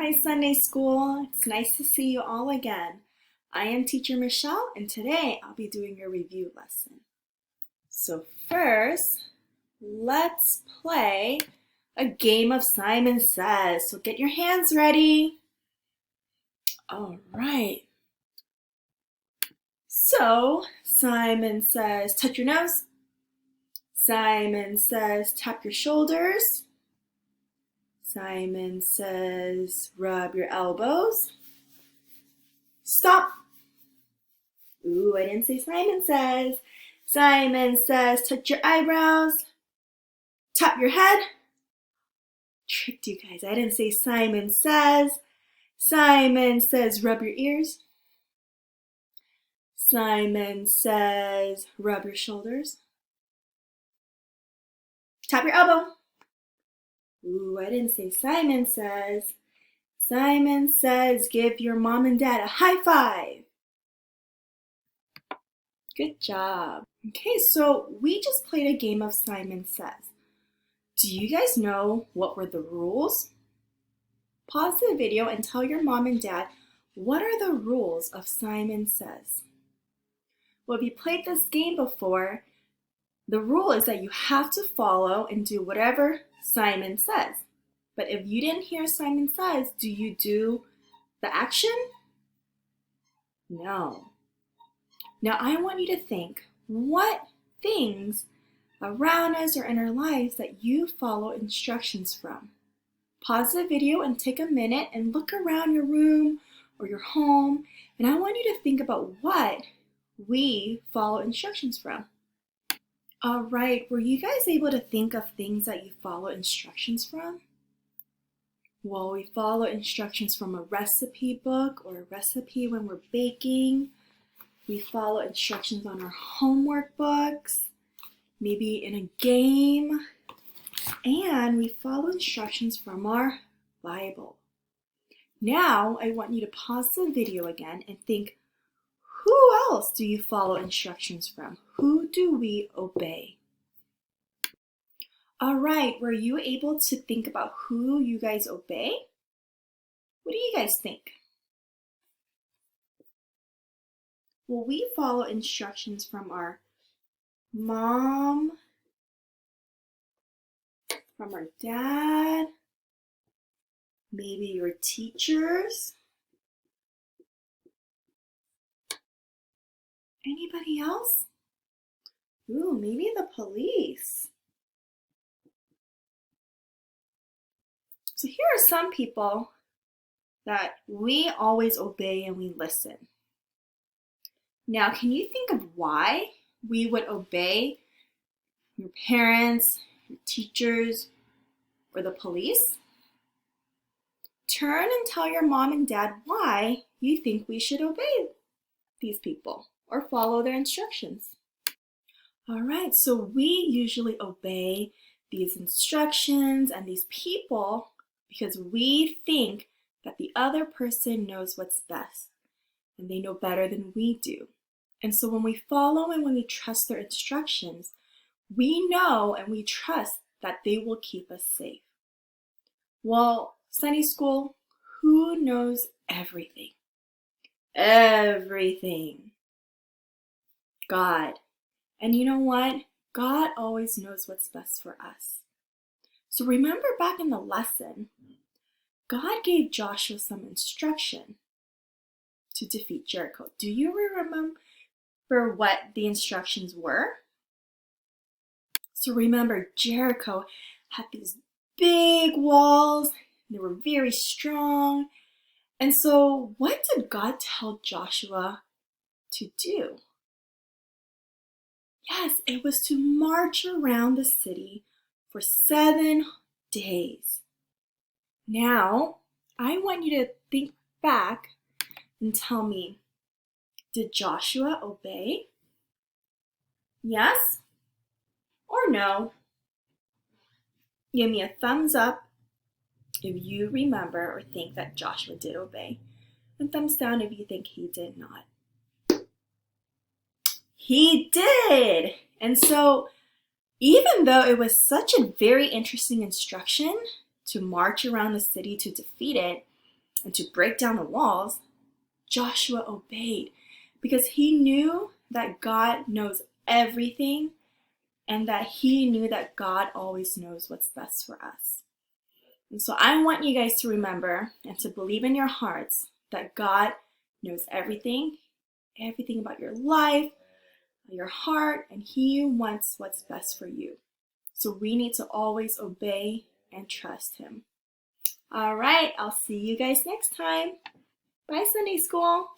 Hi, Sunday School. It's nice to see you all again. I am Teacher Michelle, and today I'll be doing a review lesson. So first, let's play a game of Simon Says. So get your hands ready. All right. So Simon says, touch your nose. Simon says, tap your shoulders. Simon says, rub your elbows. Stop. Ooh, I didn't say Simon says. Simon says, touch your eyebrows. Tap your head. Tricked you guys. I didn't say Simon says. Simon says, rub your ears. Simon says, rub your shoulders. Tap your elbow. Ooh, I didn't say Simon says. Simon says, give your mom and dad a high five. Good job. Okay, so we just played a game of Simon Says. Do you guys know what were the rules? Pause the video and tell your mom and dad what are the rules of Simon Says. Well, if you played this game before, the rule is that you have to follow and do whatever Simon says. But if you didn't hear Simon Says, do you do the action? No. Now I want you to think what things around us or in our lives that you follow instructions from. Pause the video and take a minute and look around your room or your home, and I want you to think about what we follow instructions from. All right, were you guys able to think of things that you follow instructions from? Well, we follow instructions from a recipe book or a recipe when we're baking. We follow instructions on our homework books, maybe in a game, and we follow instructions from our Bible. Now, I want you to pause the video again and think, who else do you follow instructions from? Who do we obey? All right, were you able to think about who you guys obey? What do you guys think? Well, we follow instructions from our mom, from our dad, maybe your teachers. Anybody else? Ooh, maybe the police. So here are some people that we always obey and we listen. Now, can you think of why we would obey your parents, your teachers, or the police? Turn and tell your mom and dad why you think we should obey these people or follow their instructions. All right, so we usually obey these instructions and these people because we think that the other person knows what's best and they know better than we do. And so when we follow and when we trust their instructions, we know and we trust that they will keep us safe. Well, Sunday School, who knows everything? Everything. God. And you know what? God always knows what's best for us. So remember back in the lesson, God gave Joshua some instruction to defeat Jericho. Do you remember what the instructions were? So remember, Jericho had these big walls. They were very strong. And so what did God tell Joshua to do? Yes, it was to march around the city for 7 days. Now, I want you to think back and tell me, did Joshua obey? Yes or no? Give me a thumbs up if you remember or think that Joshua did obey, and thumbs down if you think he did not. He did! And so, even though it was such a very interesting instruction to march around the city to defeat it, and to break down the walls, Joshua obeyed because he knew that God knows everything and that he knew that God always knows what's best for us. And so I want you guys to remember and to believe in your hearts that God knows everything about your life, your heart, and he wants what's best for you. So we need to always obey and trust him. All right, I'll see you guys next time. Bye, Sunday School.